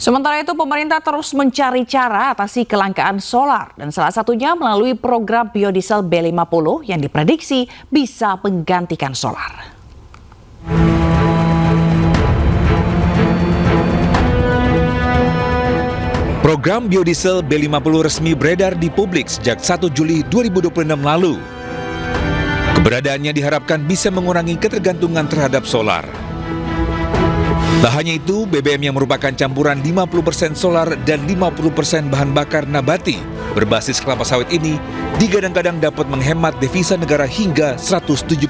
Sementara itu, pemerintah terus mencari cara atasi kelangkaan solar dan salah satunya melalui program biodiesel B50 yang diprediksi bisa menggantikan solar. Program biodiesel B50 resmi beredar di publik sejak 1 Juli 2026 lalu. Keberadaannya diharapkan bisa mengurangi ketergantungan terhadap solar. Tak hanya itu, BBM yang merupakan campuran 50% solar dan 50% bahan bakar nabati berbasis kelapa sawit ini digadang-gadang dapat menghemat devisa negara hingga 177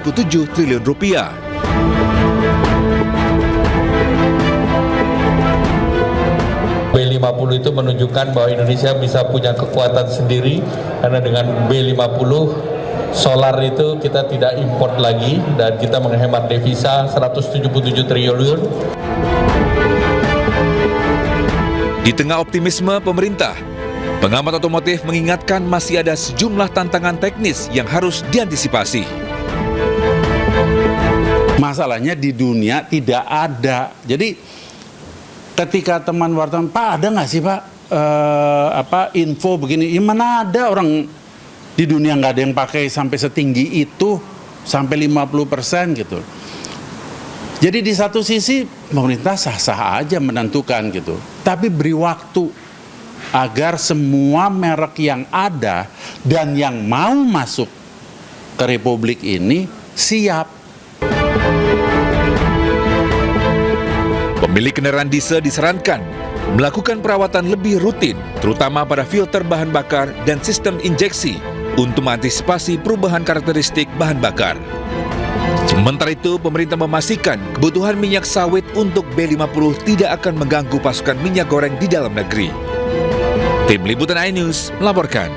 triliun rupiah. B50 itu menunjukkan bahwa Indonesia bisa punya kekuatan sendiri karena dengan B50 solar itu kita tidak import lagi dan kita menghemat devisa 177 triliun. Di tengah optimisme pemerintah, pengamat otomotif mengingatkan masih ada sejumlah tantangan teknis yang harus diantisipasi. Masalahnya di dunia tidak ada. Jadi ketika teman wartawan, Pak ada nggak sih Pak info begini? Ya mana ada, orang di dunia nggak ada yang pakai sampai setinggi itu, sampai 50% gitu. Jadi di satu sisi pemerintah sah-sah aja menentukan gitu, tapi beri waktu agar semua merek yang ada dan yang mau masuk ke Republik ini siap. Pemilik kendaraan diesel disarankan melakukan perawatan lebih rutin, terutama pada filter bahan bakar dan sistem injeksi untuk mengantisipasi perubahan karakteristik bahan bakar. Sementara itu, pemerintah memastikan kebutuhan minyak sawit untuk B50 tidak akan mengganggu pasokan minyak goreng di dalam negeri. Tim Liputan iNews melaporkan.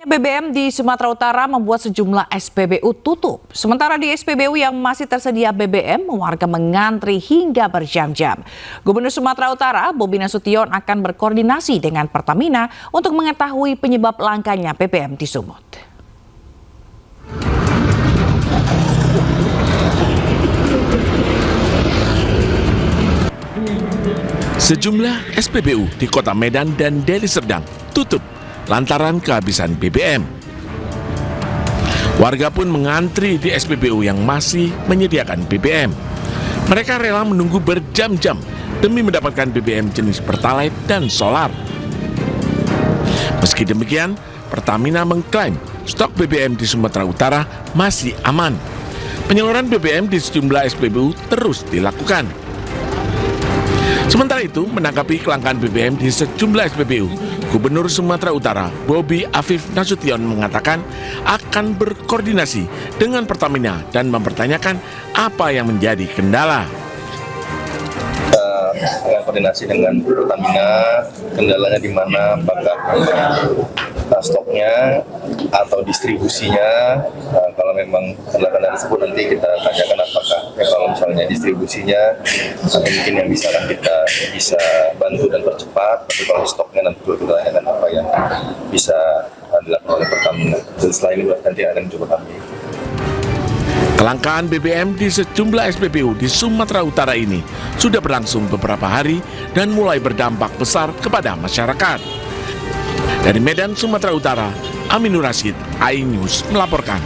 BBM di Sumatera Utara membuat sejumlah SPBU tutup. Sementara di SPBU yang masih tersedia BBM, warga mengantri hingga berjam-jam. Gubernur Sumatera Utara, Bobi Nasution, akan berkoordinasi dengan Pertamina untuk mengetahui penyebab langkanya BBM di Sumut. Sejumlah SPBU di Kota Medan dan Deli Serdang tutup lantaran kehabisan BBM. Warga pun mengantri di SPBU yang masih menyediakan BBM. Mereka rela menunggu berjam-jam demi mendapatkan BBM jenis Pertalite dan solar. Meski demikian, Pertamina mengklaim stok BBM di Sumatera Utara masih aman. Penyaluran BBM di sejumlah SPBU terus dilakukan. Sementara itu, menanggapi kelangkaan BBM di sejumlah SPBU, Gubernur Sumatera Utara, Bobi Afif Nasution mengatakan akan berkoordinasi dengan Pertamina dan mempertanyakan apa yang menjadi kendala. Dengan koordinasi dengan Pertamina, kendalanya di mana, apakah stoknya atau distribusinya. Kalau memang kendala tersebut nanti kita tanyakan apakah kalau misalnya distribusinya mungkin yang kita bisa bantu dan percepat, tapi kalau stoknya nanti kita tanyakan apa yang bisa dilakukan oleh Pertamina. Dan setelah ini nanti akan coba kami. Kelangkaan BBM di sejumlah SPBU di Sumatera Utara ini sudah berlangsung beberapa hari dan mulai berdampak besar kepada masyarakat. Dari Medan, Sumatera Utara, Aminur Rashid, iNews melaporkan.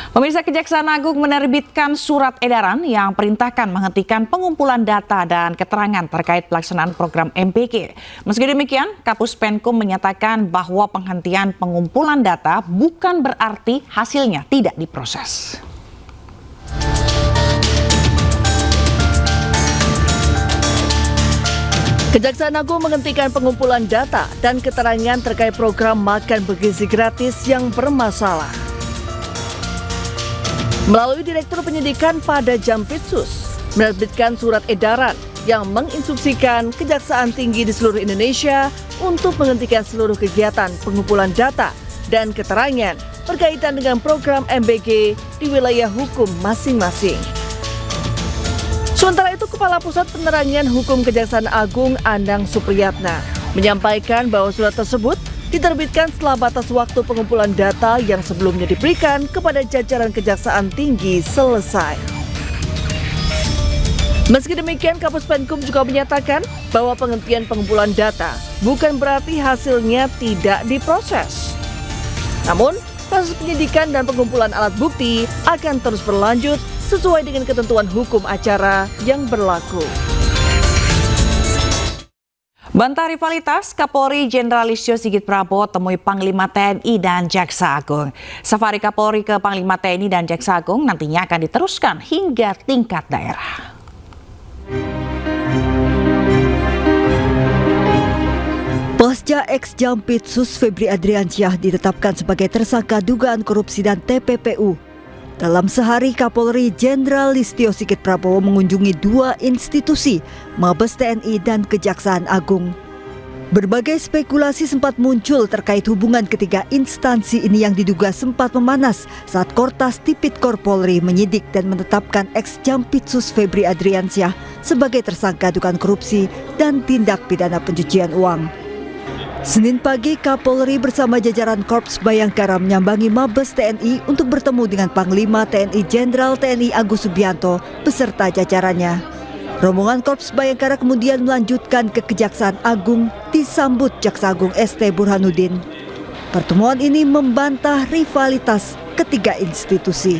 Pemirsa, Kejaksaan Agung menerbitkan surat edaran yang perintahkan menghentikan pengumpulan data dan keterangan terkait pelaksanaan program MBG. Meski demikian, Kapus Penkum menyatakan bahwa penghentian pengumpulan data bukan berarti hasilnya tidak diproses. Kejaksaan Agung menghentikan pengumpulan data dan keterangan terkait program makan bergizi gratis yang bermasalah. Melalui Direktur Penyidikan pada Jampitsus, menerbitkan surat edaran yang menginstruksikan Kejaksaan Tinggi di seluruh Indonesia untuk menghentikan seluruh kegiatan pengumpulan data dan keterangan berkaitan dengan program MBG di wilayah hukum masing-masing. Sementara itu, Kepala Pusat Penerangan Hukum Kejaksaan Agung Anang Supriyatna menyampaikan bahwa surat tersebut diterbitkan setelah batas waktu pengumpulan data yang sebelumnya diberikan kepada jajaran Kejaksaan Tinggi selesai. Meski demikian, Kapus Penkum juga menyatakan bahwa penghentian pengumpulan data bukan berarti hasilnya tidak diproses. Namun, proses penyidikan dan pengumpulan alat bukti akan terus berlanjut sesuai dengan ketentuan hukum acara yang berlaku. Bantah rivalitas, Kapolri Jenderal Listio Sigit Prabowo temui Panglima TNI dan Jaksa Agung. Safari Kapolri ke Panglima TNI dan Jaksa Agung nantinya akan diteruskan hingga tingkat daerah. Pasca ex-Jampitsus Febri Adriansyah ditetapkan sebagai tersangka dugaan korupsi dan TPPU. Dalam sehari, Kapolri Jenderal Listio Sigit Prabowo mengunjungi dua institusi, Mabes TNI dan Kejaksaan Agung. Berbagai spekulasi sempat muncul terkait hubungan ketiga instansi ini yang diduga sempat memanas saat Kortas Tipikor Polri menyidik dan menetapkan ex-Jampitsus Febri Adriansyah sebagai tersangka dugaan korupsi dan tindak pidana pencucian uang. Senin pagi, Kapolri bersama jajaran Korps Bayangkara menyambangi Mabes TNI untuk bertemu dengan Panglima TNI Jenderal TNI Agus Subianto beserta jajarannya. Rombongan Korps Bayangkara kemudian melanjutkan ke Kejaksaan Agung disambut Jaksa Agung ST Burhanuddin. Pertemuan ini membantah rivalitas ketiga institusi.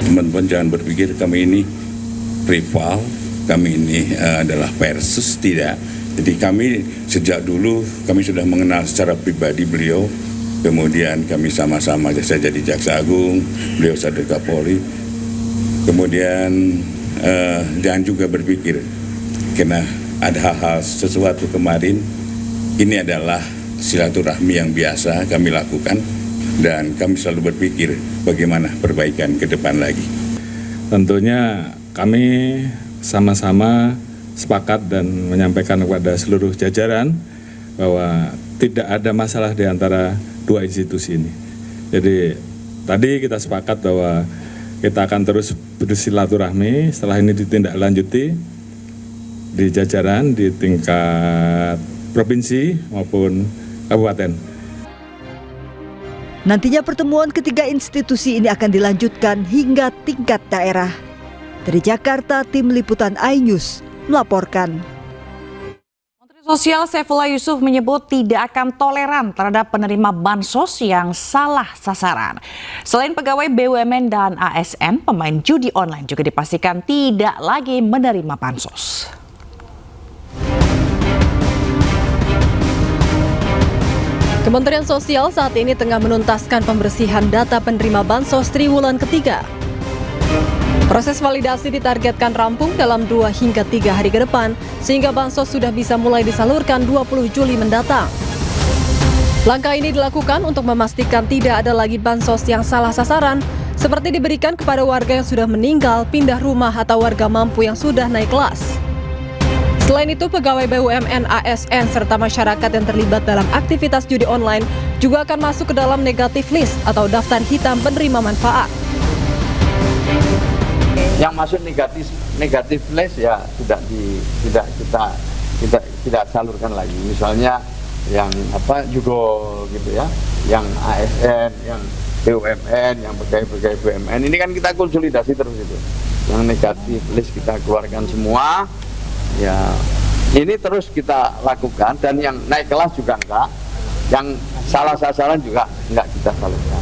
Teman-teman jangan berpikir kami ini rival, kami ini adalah versus, tidak. Jadi kami sejak dulu kami sudah mengenal secara pribadi beliau, kemudian kami sama-sama, saya jadi Jaksa Agung, beliau jadi Kapolri, kemudian jangan juga berpikir karena ada hal-hal sesuatu kemarin, ini adalah silaturahmi yang biasa kami lakukan dan kami selalu berpikir bagaimana perbaikan ke depan lagi. Tentunya kami sama-sama sepakat dan menyampaikan kepada seluruh jajaran bahwa tidak ada masalah di antara dua institusi ini. Jadi tadi kita sepakat bahwa kita akan terus bersilaturahmi, setelah ini ditindaklanjuti di jajaran di tingkat provinsi maupun kabupaten. Nantinya pertemuan ketiga institusi ini akan dilanjutkan hingga tingkat daerah. Dari Jakarta, Tim Liputan iNews melaporkan. Menteri Sosial Saifullah Yusuf menyebut tidak akan toleran terhadap penerima bansos yang salah sasaran. Selain pegawai BUMN dan ASN, pemain judi online juga dipastikan tidak lagi menerima bansos. Kementerian Sosial saat ini tengah menuntaskan pembersihan data penerima bansos triwulan ketiga. Proses validasi ditargetkan rampung dalam 2 hingga 3 hari ke depan, sehingga bansos sudah bisa mulai disalurkan 20 Juli mendatang. Langkah ini dilakukan untuk memastikan tidak ada lagi bansos yang salah sasaran, seperti diberikan kepada warga yang sudah meninggal, pindah rumah, atau warga mampu yang sudah naik kelas. Selain itu, pegawai BUMN, ASN, serta masyarakat yang terlibat dalam aktivitas judi online juga akan masuk ke dalam negatif list atau daftar hitam penerima manfaat. Yang masuk negatif list ya tidak salurkan lagi. Misalnya yang judul gitu ya, yang ASN, yang BUMN, yang pegawai BUMN, ini kan kita konsolidasi terus itu. Yang negatif list kita keluarkan semua. Ya, ini terus kita lakukan, dan yang naik kelas juga enggak, yang salah sasaran juga enggak kita salurkan.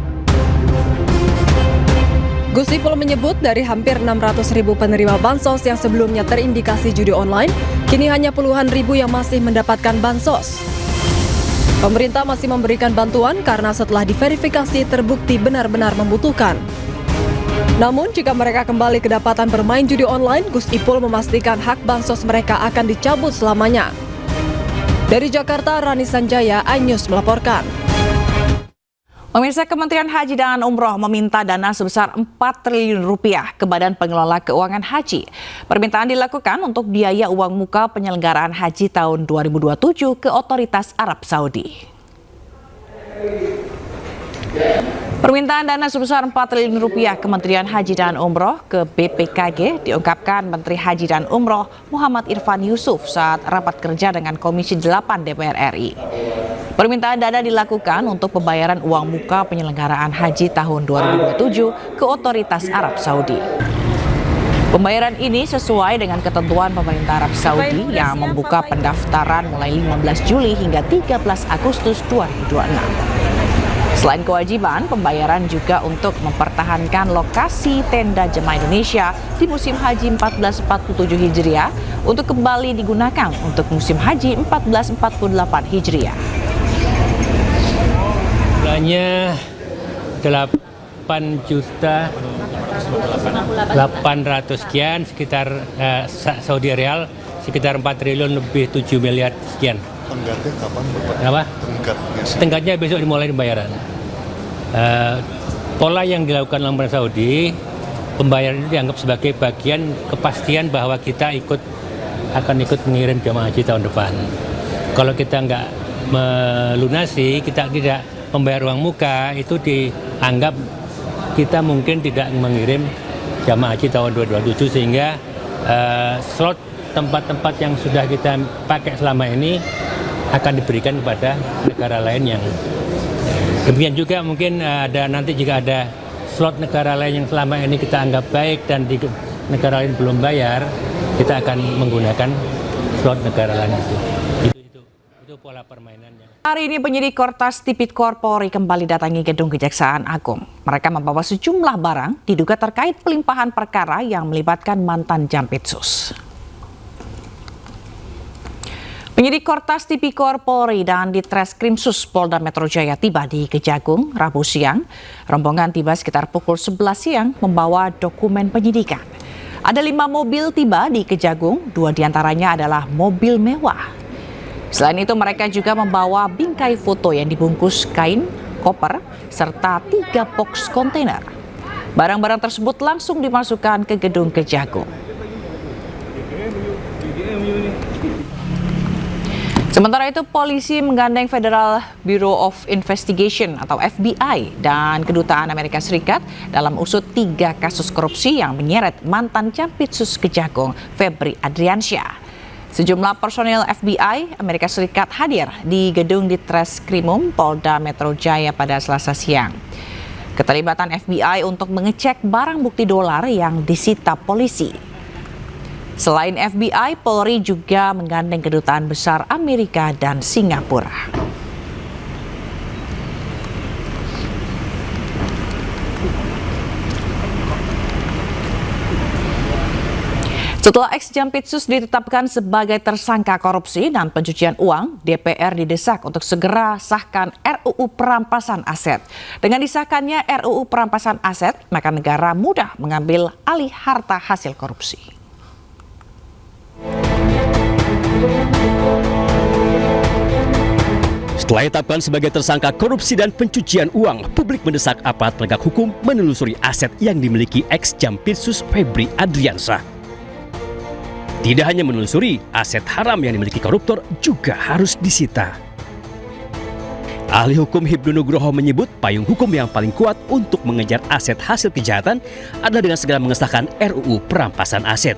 Gus Ipul menyebut dari hampir 600.000 penerima bansos yang sebelumnya terindikasi judi online, kini hanya puluhan ribu yang masih mendapatkan bansos. Pemerintah masih memberikan bantuan karena setelah diverifikasi terbukti benar-benar membutuhkan. Namun jika mereka kembali kedapatan bermain judi online, Gus Ipul memastikan hak bansos mereka akan dicabut selamanya. Dari Jakarta, Rani Sanjaya, iNews melaporkan. Pemirsa, Kementerian Haji dan Umroh meminta dana sebesar 4 triliun rupiah ke Badan Pengelola Keuangan Haji. Permintaan dilakukan untuk biaya uang muka penyelenggaraan haji tahun 2027 ke Otoritas Arab Saudi. Permintaan dana sebesar 4 triliun rupiah Kementerian Haji dan Umroh ke BPKG diungkapkan Menteri Haji dan Umroh Muhammad Irfan Yusuf saat rapat kerja dengan Komisi 8 DPR RI. Permintaan dana dilakukan untuk pembayaran uang muka penyelenggaraan haji tahun 2027 ke Otoritas Arab Saudi. Pembayaran ini sesuai dengan ketentuan pemerintah Arab Saudi yang membuka pendaftaran mulai 15 Juli hingga 13 Agustus 2026. Selain kewajiban, pembayaran juga untuk mempertahankan lokasi tenda jemaah Indonesia di musim haji 1447 Hijriah untuk kembali digunakan untuk musim haji 1448 Hijriah. Jumlahnya 8.800 sekian, sekitar Saudi Rial sekitar 4 triliun lebih 7 miliar sekian. Tenggatnya kapan Bapak? Apa? Tenggatnya besok dimulai pembayaran. Pola yang dilakukan oleh pemerintah Saudi, pembayaran itu dianggap sebagai bagian kepastian bahwa kita akan ikut mengirim jemaah haji tahun depan. Kalau kita nggak melunasi, kita tidak membayar uang muka, itu dianggap kita mungkin tidak mengirim jamaah haji tahun 2027, sehingga slot tempat-tempat yang sudah kita pakai selama ini akan diberikan kepada negara lain yang demikian juga mungkin nanti jika ada slot negara lain yang selama ini kita anggap baik dan di negara lain belum bayar, kita akan menggunakan slot negara lain itu. Itu pola permainannya. Hari ini penyidik Kortas Tipikor Polri kembali datangi gedung Kejaksaan Agung. Mereka membawa sejumlah barang diduga terkait pelimpahan perkara yang melibatkan mantan Jampitsus. Penyidik Kortas Tipikor Polri dan Ditreskrimsus Polda Metro Jaya tiba di Kejagung Rabu siang. Rombongan tiba sekitar pukul 11 siang membawa dokumen penyidikan. Ada 5 mobil tiba di Kejagung, 2 diantaranya adalah mobil mewah. Selain itu mereka juga membawa bingkai foto yang dibungkus kain, koper, serta 3 box kontainer. Barang-barang tersebut langsung dimasukkan ke gedung Kejagung. Sementara itu, polisi menggandeng Federal Bureau of Investigation atau FBI dan Kedutaan Amerika Serikat dalam usut 3 kasus korupsi yang menyeret mantan Jampitsus Kejagung, Febri Adriansyah. Sejumlah personil FBI Amerika Serikat hadir di gedung Ditreskrimum Polda Metro Jaya pada Selasa siang. Keterlibatan FBI untuk mengecek barang bukti dolar yang disita polisi. Selain FBI, Polri juga menggandeng Kedutaan Besar Amerika dan Singapura. Setelah ex-Jampitsus ditetapkan sebagai tersangka korupsi dan pencucian uang, DPR didesak untuk segera sahkan RUU Perampasan Aset. Dengan disahkannya RUU Perampasan Aset, maka negara mudah mengambil alih harta hasil korupsi. Setelah ditetapkan sebagai tersangka korupsi dan pencucian uang, publik mendesak aparat penegak hukum menelusuri aset yang dimiliki ex-Jampitsus Febri Adriansyah. Tidak hanya menelusuri, aset haram yang dimiliki koruptor juga harus disita. Ahli hukum Hibnu Nugroho menyebut payung hukum yang paling kuat untuk mengejar aset hasil kejahatan adalah dengan segera mengesahkan RUU Perampasan Aset.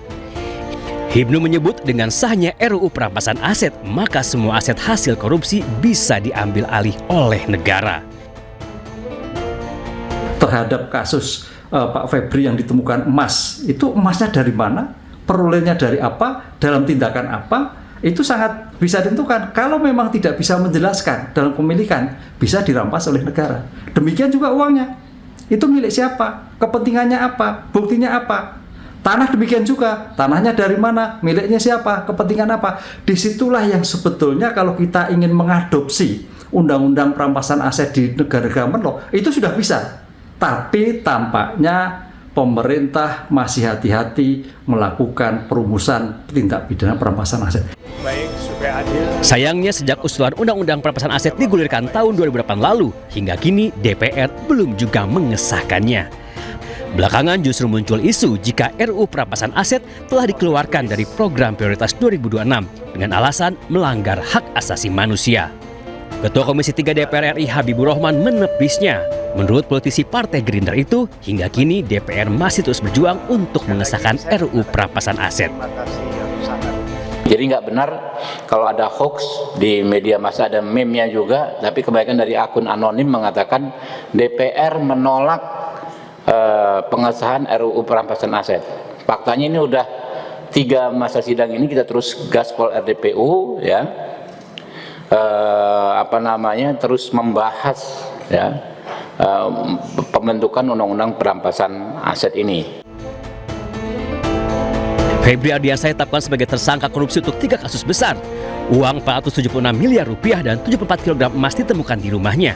Hibnu menyebut dengan sahnya RUU Perampasan Aset, maka semua aset hasil korupsi bisa diambil alih oleh negara. Terhadap kasus Pak Febri yang ditemukan emas, itu emasnya dari mana, perolehnya dari apa, dalam tindakan apa, itu sangat bisa ditentukan. Kalau memang tidak bisa menjelaskan dalam pemilikan, bisa dirampas oleh negara. Demikian juga uangnya, itu milik siapa, kepentingannya apa, buktinya apa. Tanah demikian juga, tanahnya dari mana, miliknya siapa, kepentingan apa. Disitulah yang sebetulnya kalau kita ingin mengadopsi undang-undang perampasan aset di negara-negara menlo, itu sudah bisa. Tapi tampaknya pemerintah masih hati-hati melakukan perumusan tindak pidana perampasan aset. Sayangnya sejak usulan Undang-Undang Perampasan Aset digulirkan tahun 2008 lalu, hingga kini DPR belum juga mengesahkannya. Belakangan justru muncul isu jika RUU Perampasan Aset telah dikeluarkan dari program prioritas 2026 dengan alasan melanggar hak asasi manusia. Ketua Komisi 3 DPR RI Habibur Rahman menepisnya. Menurut politisi Partai Gerindra itu, hingga kini DPR masih terus berjuang untuk mengesahkan RUU Perampasan Aset. Jadi nggak benar kalau ada hoax di media massa, ada meme-nya juga, tapi kebanyakan dari akun anonim mengatakan DPR menolak pengesahan RUU Perampasan Aset. Faktanya ini udah 3 masa sidang ini kita terus gaspol RDPU ya, terus membahas ya pembentukan undang-undang perampasan aset ini. Febri Ardiansyah ditetapkan sebagai tersangka korupsi untuk 3 kasus besar. Uang 476 miliar rupiah dan 74 kg emas ditemukan di rumahnya.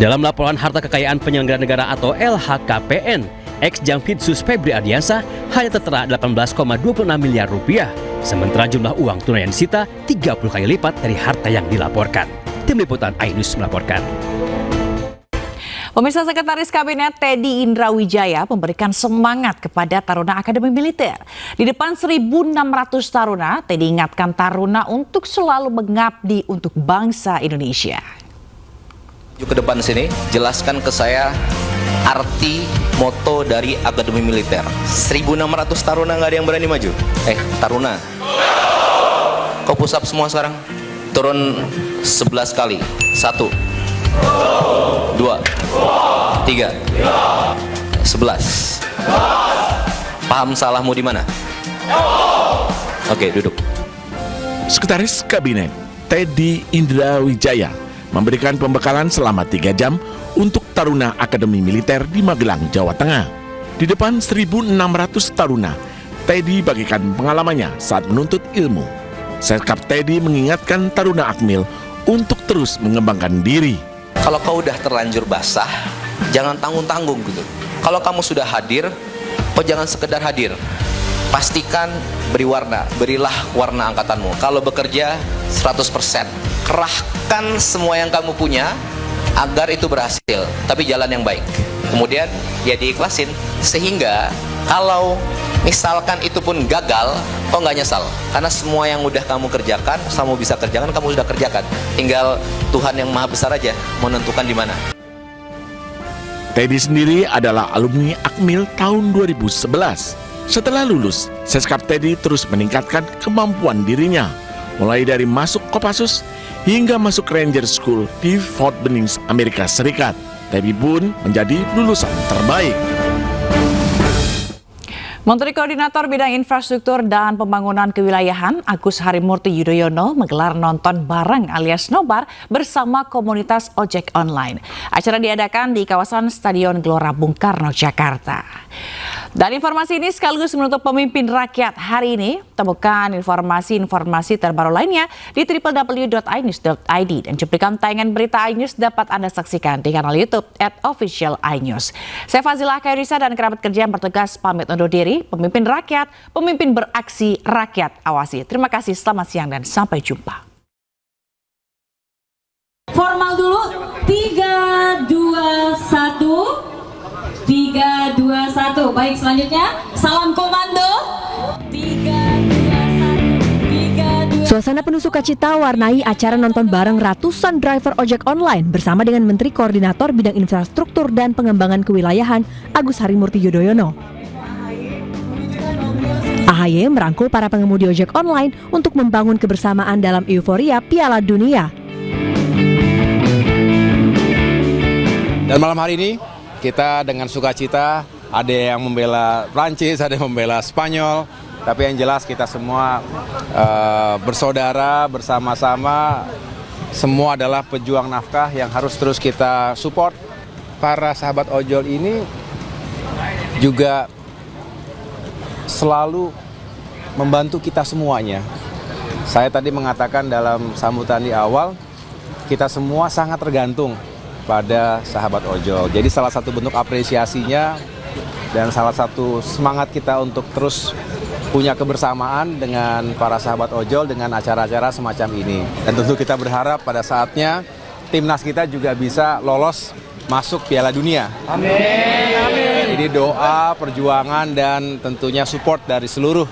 Dalam laporan harta kekayaan penyelenggara negara atau LHKPN, ex-Jampitsus Febri Ardiansyah hanya tertera 18,26 miliar rupiah, sementara jumlah uang tunai yang disita 30 kali lipat dari harta yang dilaporkan. Tim Liputan iNews melaporkan. Pemirsa, Sekretaris Kabinet Teddy Indrawijaya memberikan semangat kepada Taruna Akademi Militer. Di depan 1.600 taruna, Teddy ingatkan taruna untuk selalu mengabdi untuk bangsa Indonesia. Ke depan sini, jelaskan ke saya arti moto dari Akademi Militer. 1.600 taruna nggak ada yang berani maju. Taruna, kau push up semua sekarang. Turun 11 kali. 1, 2, 3, 11. Paham salahmu di mana? Oke, duduk. Sekretaris Kabinet Teddy Indrawijaya memberikan pembekalan selama 3 jam untuk taruna Akademi Militer di Magelang, Jawa Tengah. Di depan 1.600 taruna, Teddy bagikan pengalamannya saat menuntut ilmu. Sekap Teddy mengingatkan taruna Akmil untuk terus mengembangkan diri. Kalau kau udah terlanjur basah, jangan tanggung-tanggung gitu. Kalau kamu sudah hadir, kau jangan sekedar hadir. Pastikan beri warna, berilah warna angkatanmu. Kalau bekerja 100%, kerahkan semua yang kamu punya agar itu berhasil, tapi jalan yang baik. Kemudian ya diikhlasin, sehingga kalau misalkan itu pun gagal, kau nggak nyesal. Karena semua yang udah kamu kerjakan, kamu bisa kerjakan, kamu sudah kerjakan. Tinggal Tuhan yang Maha Besar aja menentukan di mana. Teddy sendiri adalah alumni Akmil tahun 2011. Setelah lulus, Seskap Teddy terus meningkatkan kemampuan dirinya, mulai dari masuk Kopassus hingga masuk Ranger School di Fort Benning, Amerika Serikat. Teddy pun menjadi lulusan terbaik. Menteri Koordinator Bidang Infrastruktur dan Pembangunan Kewilayahan Agus Harimurti Yudhoyono menggelar nonton bareng alias nobar bersama komunitas ojek online. Acara diadakan di kawasan Stadion Gelora Bung Karno, Jakarta. Dan informasi ini sekaligus menutup Pemimpin Rakyat hari ini. Temukan informasi-informasi terbaru lainnya di www.inews.id dan cuplikan tayangan berita iNews dapat Anda saksikan di kanal YouTube @officialinews. Saya Fazila Khairisa dan kerabat kerja yang bertugas pamit undur diri. Pemimpin Rakyat, pemimpin beraksi, rakyat awasi. Terima kasih, selamat siang dan sampai jumpa. Formal dulu, 3, 2, 1. 3, 2, 1. Baik, selanjutnya salam komando. 3, 2, 1. 3, 2. Suasana penuh sukacita warnai acara nonton bareng ratusan driver ojek online bersama dengan Menteri Koordinator Bidang Infrastruktur dan Pengembangan Kewilayahan Agus Harimurti Yudhoyono. AHY merangkul para pengemudi ojek online untuk membangun kebersamaan dalam euforia Piala Dunia. Dan malam hari ini kita dengan sukacita, ada yang membela Prancis, ada yang membela Spanyol, tapi yang jelas kita semua bersaudara, bersama-sama, semua adalah pejuang nafkah yang harus terus kita support. Para sahabat ojol ini juga selalu membantu kita semuanya. Saya tadi mengatakan dalam sambutan di awal, kita semua sangat tergantung pada sahabat ojol. Jadi salah satu bentuk apresiasinya dan salah satu semangat kita untuk terus punya kebersamaan dengan para sahabat ojol dengan acara-acara semacam ini. Dan tentu kita berharap pada saatnya timnas kita juga bisa lolos masuk Piala Dunia. Amin. Amin. Ini doa, perjuangan dan tentunya support dari seluruh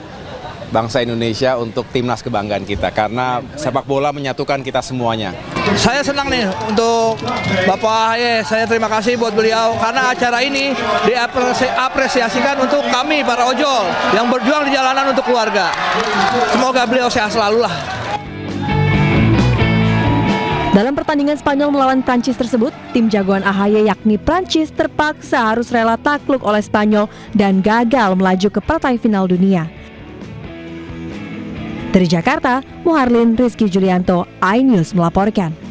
bangsa Indonesia untuk timnas kebanggaan kita, karena sepak bola menyatukan kita semuanya. Saya senang nih untuk Bapak AHY, saya terima kasih buat beliau karena acara ini diapresiasikan untuk kami para ojol yang berjuang di jalanan untuk keluarga. Semoga beliau sehat selalu lah. Dalam pertandingan Spanyol melawan Prancis tersebut, tim jagoan AHY yakni Prancis terpaksa harus rela takluk oleh Spanyol dan gagal melaju ke partai final dunia. Dari Jakarta, Muharlin Rizky Julianto, iNews melaporkan.